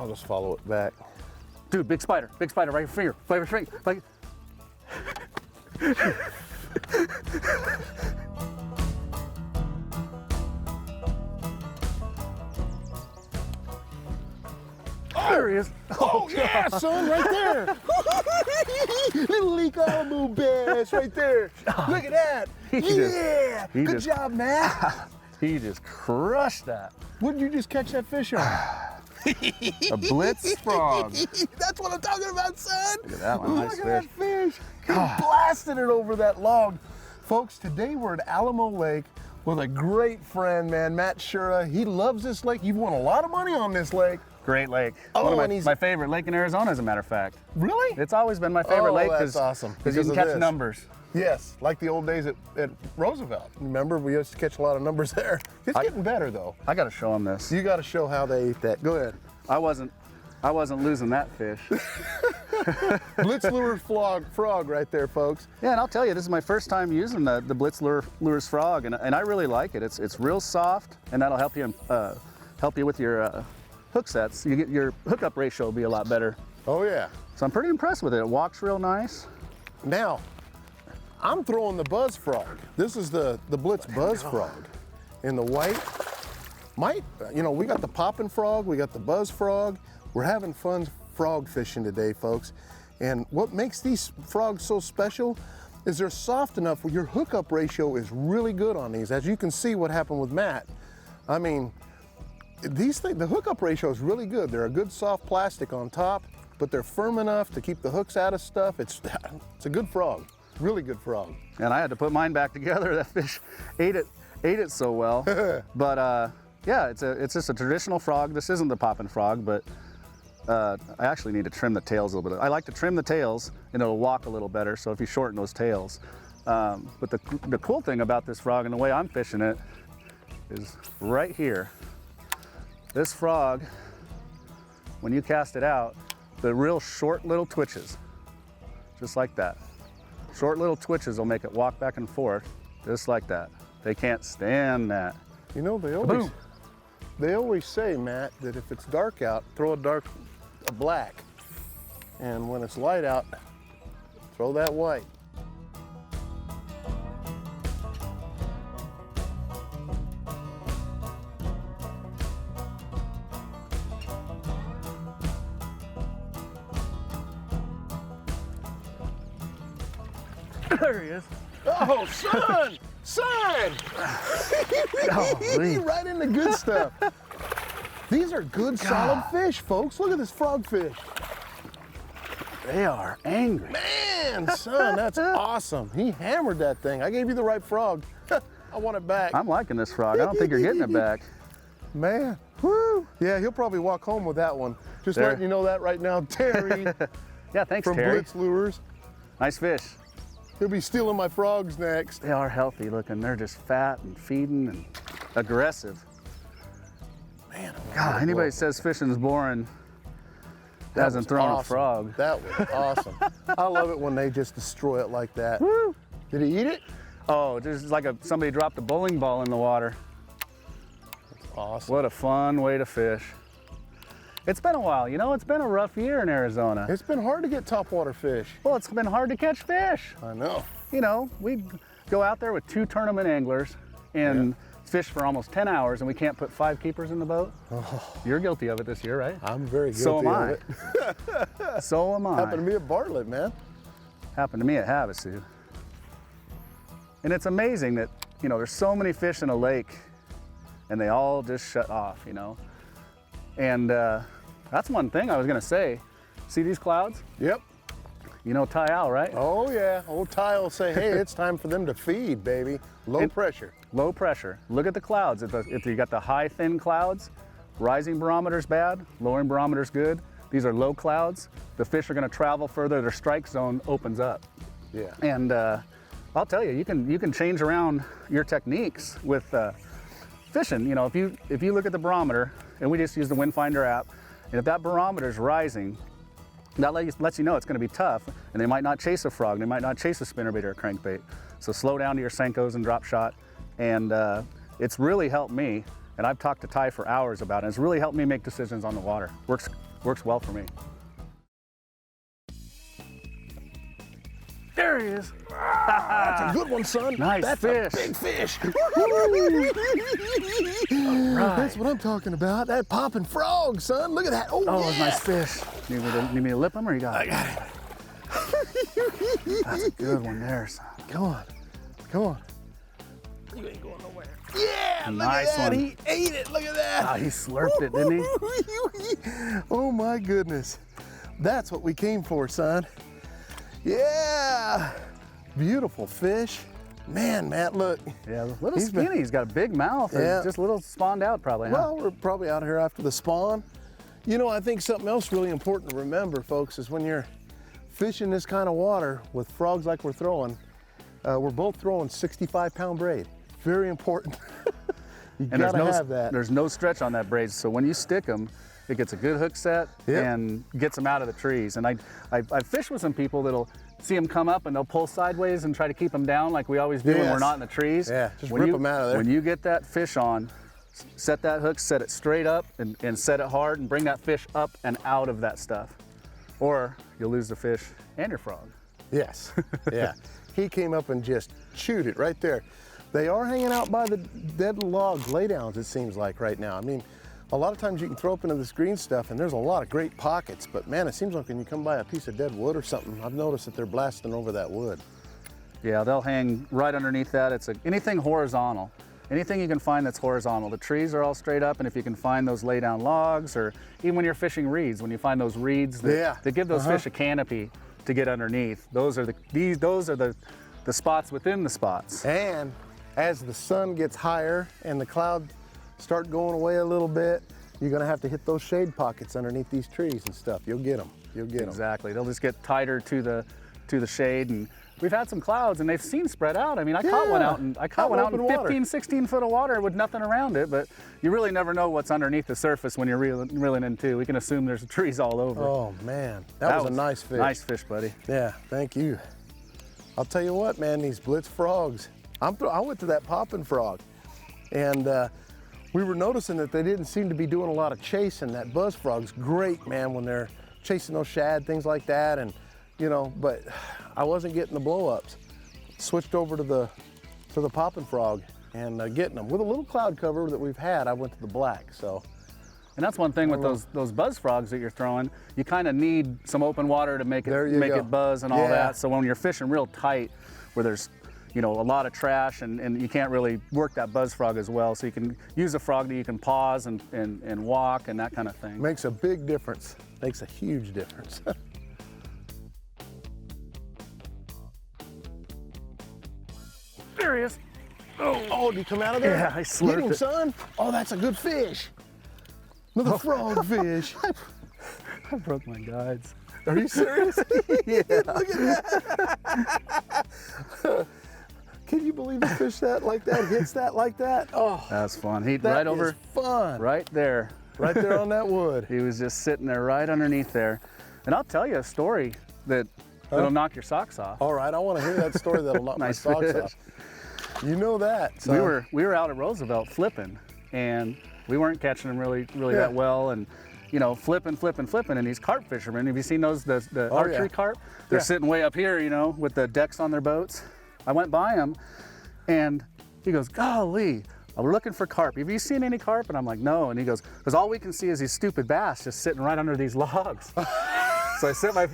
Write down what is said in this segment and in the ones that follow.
I'll just follow it back. Dude, big spider right your finger, like. There he is. Oh yeah, son, right there. Little Lake Alamo bass right there. Look at that. Good job, Matt. He just crushed that. What did you just catch that fish on? A blitz frog. That's what I'm talking about, son. Look at that one, nice Look at fish. that fish. He blasted it over that log. Folks, today we're at Alamo Lake with a great friend, man, Matt Shura. He loves this lake. You've won a lot of money on this lake. Great lake. Oh, One and of my favorite lake in Arizona, as a matter of fact. Really? It's always been my favorite lake that's awesome. because you can of catch this. numbers. Yes, like the old days at Roosevelt. Remember, we used to catch a lot of numbers there. It's getting better though. I got to show him this. You got to show how they ate that. Go ahead. I wasn't losing that fish. Blitz lure frog right there, folks. Yeah, and I'll tell you, this is my first time using the Blitz Lures frog, and I really like it. It's real soft, and that'll help you with your hook sets. You get your hookup ratio will be a lot better. Oh yeah. So I'm pretty impressed with it. It walks real nice. Now, I'm throwing the buzz frog. This is the Blitz buzz frog in the white. We got the popping frog, we got the buzz frog. We're having fun frog fishing today, folks. And what makes these frogs so special is they're soft enough where your hookup ratio is really good on these. As you can see what happened with Matt. I mean, these things, the hookup ratio is really good. They're a good soft plastic on top, but they're firm enough to keep the hooks out of stuff. It's a good frog, really good frog. And I had to put mine back together. That fish ate it so well. But yeah, it's just a traditional frog. This isn't the popping frog, but I actually need to trim the tails a little bit. I like to trim the tails and it'll walk a little better, so if you shorten those tails. But the cool thing about this frog and the way I'm fishing it is right here. This frog, when you cast it out, the real short little twitches, just like that. Short little twitches will make it walk back and forth, just like that. They can't stand that. You know, they always say, Matt, that if it's dark out, throw a black. And when it's light out, throw that white. There he is. Oh, son! Son! Right in the good stuff. These are good, solid fish, folks. Look at this frogfish. They are angry. Man, son, that's awesome. He hammered that thing. I gave you the right frog. I want it back. I'm liking this frog. I don't think you're getting it back. Man, woo. Yeah, he'll probably walk home with that one. Just letting you know that right now, Terry. Yeah, thanks, from Terry. Blitz Lures. Nice fish. He'll be stealing my frogs next. They are healthy looking. They're just fat and feeding and aggressive. Man, God, anybody says fishing is boring hasn't thrown a frog. That was awesome. I love it when they just destroy it like that. Woo! Did he eat it? Oh, just like somebody dropped a bowling ball in the water. That's awesome. What a fun way to fish. It's been a while, you know, it's been a rough year in Arizona. It's been hard to get topwater fish. Well, it's been hard to catch fish. I know. You know, we go out there with 2 tournament anglers and fish for almost 10 hours and we can't put 5 keepers in the boat. Oh. You're guilty of it this year, right? I'm very guilty so am of I. it. So am I. Happened to me at Bartlett, man. Happened to me at Havasu. And it's amazing that, you know, there's so many fish in a lake and they all just shut off, you know. And that's one thing I was gonna say. See these clouds? Yep. You know Ty Al, right? Oh yeah, old Ty will say, hey, it's time for them to feed, baby. Low pressure. Low pressure. Look at the clouds. If you got the high, thin clouds, rising barometer's bad, lowering barometer's good. These are low clouds. The fish are gonna travel further, their strike zone opens up. Yeah. And I'll tell you, you can change around your techniques with fishing. You know, if you look at the barometer, and we just use the Wind Finder app, and if that barometer is rising, that lets you know it's going to be tough, and they might not chase a frog, they might not chase a spinnerbait or a crankbait. So slow down to your Senkos and drop shot, and it's really helped me. And I've talked to Ty for hours about it. It's really helped me make decisions on the water. Works Works well for me. There he is. That's a good one, son. Nice That's fish. a big fish. Right. That's what I'm talking about. That popping frog, son. Look at that. Oh, Oh, yeah. it's a nice fish. Need me to lip him or you got it? I got it. That's a good one there, son. Come on. Come on. You ain't going nowhere. Yeah, look Nice at that. one. He ate it. Look at that. Oh, he slurped it, didn't he? Oh my goodness. That's what we came for, son. Yeah. Beautiful fish. Man, Matt, look. Yeah, a little skinny. He's got a big mouth. Yeah. Just a little spawned out probably, huh? Well, we're probably out here after the spawn. You know, I think something else really important to remember, folks, is when you're fishing this kind of water with frogs like we're throwing, we're both throwing 65-pound braid. Very important. You And gotta have that. There's no stretch on that braid, so when you stick them, it gets a good hook set and gets them out of the trees. And I fish with some people that'll see them come up and they'll pull sideways and try to keep them down like we always do when we're not in the trees. Yeah, just when rip them out of there. When you get that fish on, set that hook, set it straight up and set it hard and bring that fish up and out of that stuff. Or you'll lose the fish and your frog. Yes, yeah. He came up and just chewed it right there. They are hanging out by the dead log laydowns, it seems like right now. I mean, a lot of times you can throw up into this green stuff and there's a lot of great pockets, but man, it seems like when you come by a piece of dead wood or something, I've noticed that they're blasting over that wood. Yeah, they'll hang right underneath that. It's anything horizontal. Anything you can find that's horizontal. The trees are all straight up, and if you can find those lay down logs, or even when you're fishing reeds, when you find those reeds that give those fish a canopy to get underneath, those are the spots within the spots. And as the sun gets higher and the clouds start going away a little bit, you're gonna have to hit those shade pockets underneath these trees and stuff. You'll get them. You'll get them. Exactly. They'll just get tighter to the shade. And we've had some clouds and they've seen spread out. I mean, I caught one out in 15, 16 foot of water with nothing around it, but you really never know what's underneath the surface when you're reeling in too. We can assume there's trees all over. Oh man, that was a nice fish. Nice fish, buddy. Yeah, thank you. I'll tell you what, man, these blitz frogs. I went to that popping frog, and we were noticing that they didn't seem to be doing a lot of chasing. That buzz frog's great, man, when they're chasing those shad, things like that, and you know, but I wasn't getting the blow-ups. Switched over to the popping frog and getting them. With a little cloud cover that we've had, I went to the black, so. And that's one thing with those buzz frogs that you're throwing. You kind of need some open water to make it buzz and all that. So when you're fishing real tight, where there's a lot of trash and you can't really work that buzz frog as well. So you can use a frog that you can pause and walk and that kind of thing. Makes a big difference. Makes a huge difference. There he is. Oh, did you come out of there? Yeah, I slurped Get him, it. son. Oh, that's a good fish. Another frog fish. I broke my guides. Are you serious? Yeah. Look at that. Can you believe a fish like that hits that like that? Oh, That's fun. He that right over, is fun. right there. Right there on that wood. He was just sitting there right underneath there. And I'll tell you a story that'll knock your socks off. All right, I want to hear that story that'll knock Nice my socks fish. off. You know that. Son. We were out at Roosevelt flipping, and we weren't catching them really that well, and flipping, and these carp fishermen. Have you seen those the archery carp? They're sitting way up here, with the decks on their boats. I went by them, and he goes, "Golly, we're looking for carp. Have you seen any carp?" And I'm like, "No." And he goes, "Because all we can see is these stupid bass just sitting right under these logs." So I set my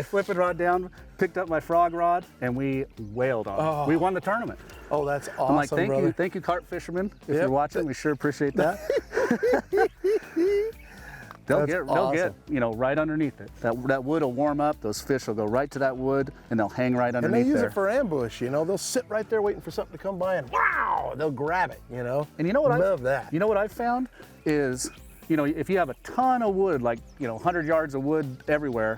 flipping rod down, picked up my frog rod, and we whaled on it. Oh. We won the tournament. Oh, that's awesome, I'm like, brother. thank you, carp fishermen. If you're watching, we sure appreciate that. They'll get right underneath it. That wood will warm up. Those fish will go right to that wood, and they'll hang right underneath there. And they use it for ambush. They'll sit right there waiting for something to come by, and wow, they'll grab it. And you know what? Love that. You know what I've found is, if you have a ton of wood, like 100 yards of wood everywhere,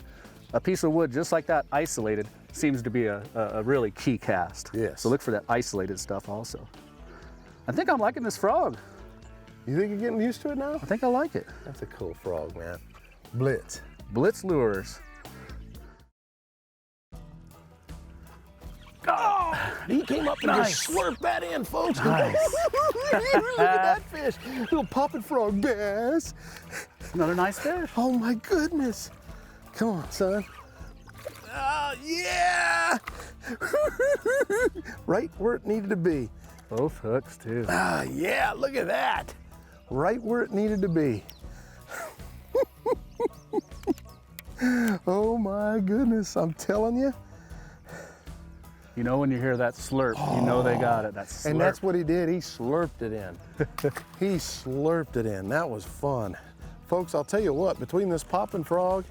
a piece of wood just like that, isolated, seems to be a really key cast. Yes. So look for that isolated stuff also. I think I'm liking this frog. You think you're getting used to it now? I think I like it. That's a cool frog, man. Blitz. Blitz lures. Oh, he came up and just slurped that in, folks. Nice. Look at that fish. Little popping frog bass. Another nice fish. Oh my goodness. Come on, son. Oh, yeah. Right where it needed to be. Both hooks too. Ah, yeah, look at that. Right where it needed to be. Oh my goodness, I'm telling you. You know when you hear that slurp, you know they got it. That slurp. And that's what he did, he slurped it in. He slurped it in, that was fun. Folks, I'll tell you what, between this popping frog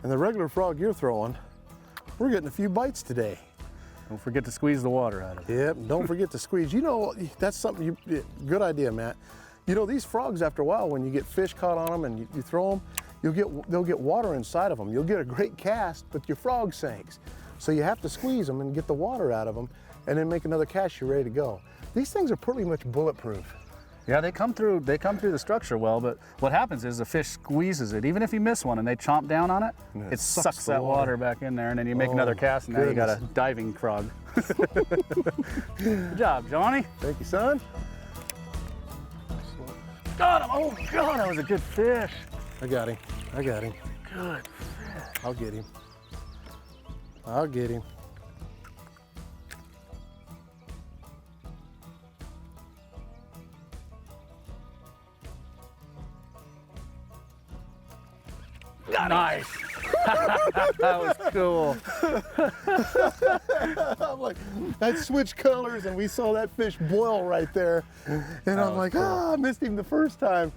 and the regular frog you're throwing, we're getting a few bites today. Don't forget to squeeze the water out of it. Yep, don't forget to squeeze. You know, that's something, good idea, Matt. You know, these frogs, after a while, when you get fish caught on them and you throw them, they'll get water inside of them. You'll get a great cast, but your frog sinks. So you have to squeeze them and get the water out of them and then make another cast, you're ready to go. These things are pretty much bulletproof. Yeah, they come through the structure well, but what happens is the fish squeees it. Even if you miss one and they chomp down on it, it sucks that water back in there, and then you make another cast, and now you got a diving frog. Good job, Johnny. Thank you, son. Got him. Oh, God, that was a good fish. I got him. I got him. Good fish. I'll get him. I'll get him. Nice. That was cool. I'm like, that switched colors and we saw that fish boil right there. And I'm like, I missed him the first time.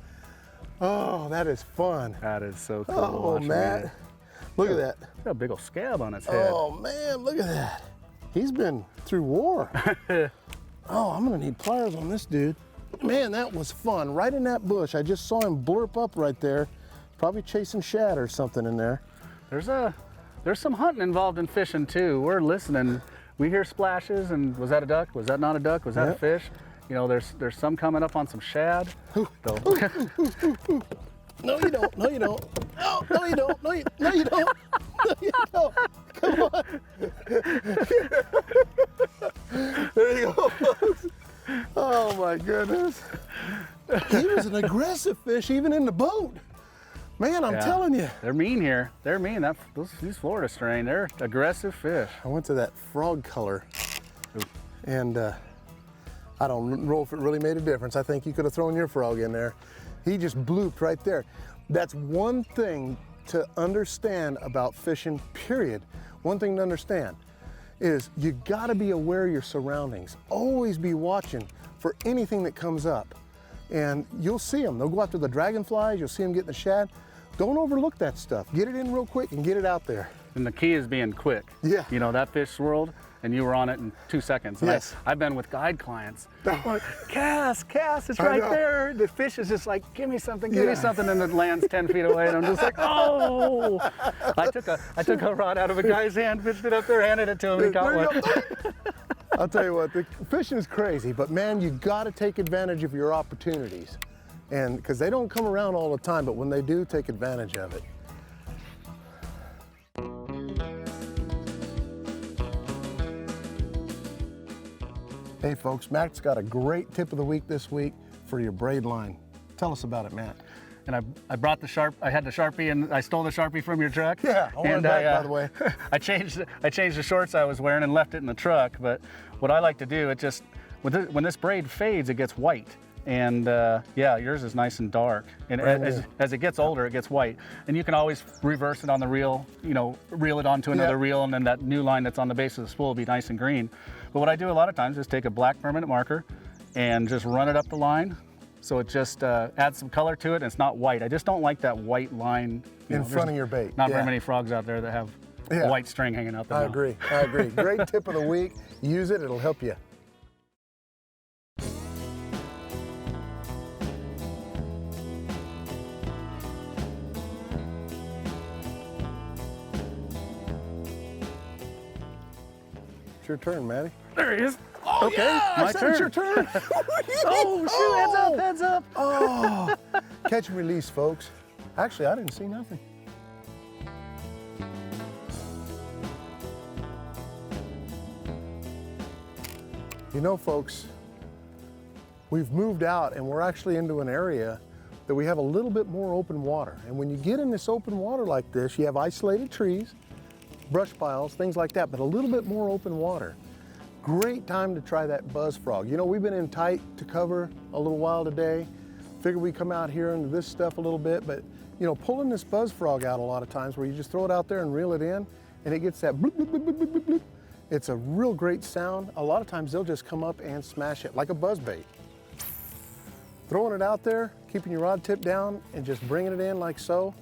Oh, that is fun. That is so cool. Oh, Matt. Look at that. Got a big old scab on its head. Oh, man, look at that. He's been through war. Oh, I'm gonna need pliers on this dude. Man, that was fun. Right in that bush. I just saw him blurp up right there. Probably chasing shad or something in there. There's some hunting involved in fishing too. We're listening. We hear splashes, and was that a duck? Was that not a duck? Was that a fish? You know, there's some coming up on some shad. No, you don't. No, you don't. No, no, you don't. No, you don't. No, you don't. Come on. There you go, folks. Oh my goodness. He was an aggressive fish even in the boat. Man, I'm telling you. They're mean here. They're mean. These Florida strain, they're aggressive fish. I went to that frog color, and I don't know if it really made a difference. I think you could have thrown your frog in there. He just blooped right there. That's one thing to understand about fishing, period. One thing to understand is you gotta be aware of your surroundings. Always be watching for anything that comes up. And you'll see them. They'll go after the dragonflies, you'll see them getting the shad. Don't overlook that stuff. Get it in real quick and get it out there. And the key is being quick. Yeah. You know, that fish swirled and you were on it in 2 seconds. And Yes. I've been with guide clients. Like, cast, it's right there. The fish is just like, give me something, give me something, and it lands 10 feet away. And I'm just like, oh. I took a rod out of a guy's hand, fished it up there, handed it to him, and he caught one. I'll tell you what, the fishing is crazy, but man, you gotta take advantage of your opportunities. And because they don't come around all the time, but when they do, take advantage of it. Hey folks, Matt's got a great tip of the week this week for your braid line. Tell us about it, Matt. And I brought the I had the Sharpie, and I stole the Sharpie from your truck. Yeah, I want it back, by the way. I changed the shorts I was wearing and left it in the truck. But what I like to do, it just, when this braid fades, it gets white. And yeah, yours is nice and dark. And as it gets older, it gets white. And you can always reverse it on the reel, you know, reel it onto another reel, and then that new line that's on the base of the spool will be nice and green. But what I do a lot of times is take a black permanent marker and just run it up the line. So it just adds some color to it, and it's not white. I just don't like that white line in front of your bait. Not very many frogs out there that have a white string hanging out there. I agree. Great tip of the week. Use it, it'll help you. It's your turn, Matty. There he is. Oh, okay, yeah, my turn. It's your turn. Oh, shoot, heads up. Oh, catch and release, folks. Actually, I didn't see nothing. You know, folks, we've moved out and we're actually into an area that we have a little bit more open water. And when you get in this open water like this, you have isolated trees, brush piles, things like that, but a little bit more open water. Great time to try that buzz frog. You know, we've been in tight to cover a little while today. Figured we'd come out here into this stuff a little bit, but you know, pulling this buzz frog out a lot of times where you just throw it out there and reel it in, and it gets that bloop, bloop, bloop, bloop, bloop, bloop. It's a real great sound. A lot of times they'll just come up and smash it like a buzz bait. Throwing it out there, keeping your rod tip down and just bringing it in like so.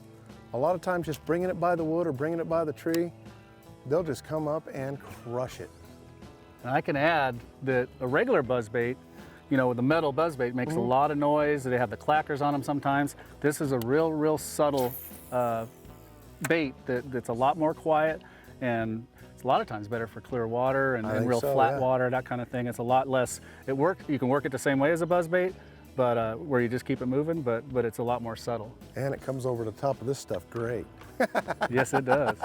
A lot of times just bringing it by the wood or bringing it by the tree, they'll just come up and crush it. And I can add that a regular buzz bait, you know, the metal buzz bait makes a lot of noise. They have the clackers on them sometimes. This is a real subtle bait that's a lot more quiet, and it's a lot of times better for clear water and real flat water, that kind of thing. It's a lot less, you can work it the same way as a buzz bait, but where you just keep it moving, but it's a lot more subtle. And it comes over the top of this stuff great. Yes, it does.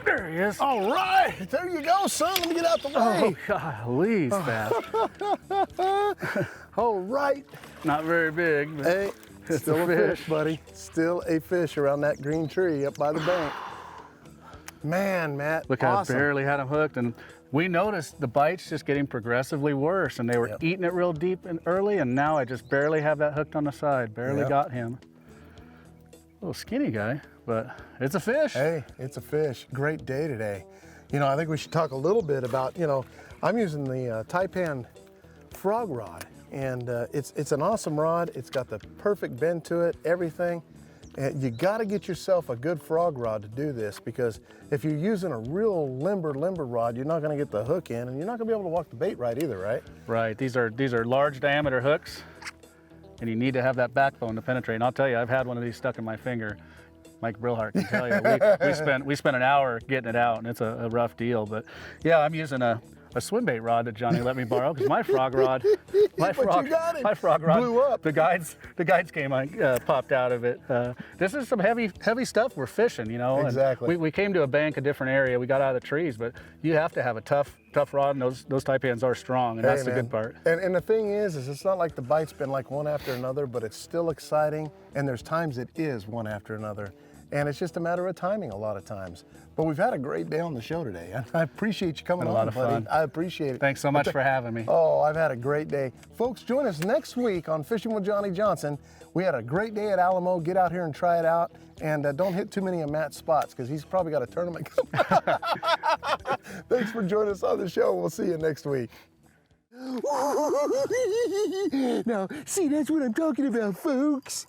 There he is. All right, there you go, son. Let me get out the way. Oh, golly, fast. All right. Not very big, but Hey, it's still a a fish, buddy. Still a fish around that green tree up by the bank. Man, Matt, Look, awesome. I barely had him hooked, and we noticed the bites just getting progressively worse, and they were eating it real deep and early, and now I just barely have that hooked on the side. Barely got him. Little skinny guy, but it's a fish. Hey, it's a fish. Great day today. You know, I think we should talk a little bit about, you know, I'm using the Taipan frog rod, and it's an awesome rod. It's got the perfect bend to it, everything. And you got to get yourself a good frog rod to do this, because if you're using a real limber rod, you're not going to get the hook in, and you're not going to be able to walk the bait right either, right? Right. These are large diameter hooks, and you need to have that backbone to penetrate. And I'll tell you, I've had one of these stuck in my finger. Mike Brillhart can tell you. We spent an hour getting it out, and it's a rough deal. But yeah, I'm using a swim bait rod that Johnny let me borrow, because my frog rod, my frog rod blew up. The guides came on, popped out of it. This is some heavy stuff we're fishing, you know. Exactly. And we came to a bank, a different area. We got out of the trees, but you have to have a tough rod, and those Taipans are strong, and that's the good part. And the thing is it's not like the bite's been like one after another, but it's still exciting, and there's times it is one after another. And it's just a matter of timing a lot of times. But we've had a great day on the show today. I appreciate you coming on, buddy. A lot of fun. I appreciate it. Thanks so much for having me. Oh, I've had a great day. Folks, join us next week on Fishing with Johnny Johnson. We had a great day at Alamo. Get out here and try it out. And don't hit too many of Matt's spots, because he's probably got a tournament coming. Thanks for joining us on the show. We'll see you next week. Now, see, that's what I'm talking about, folks.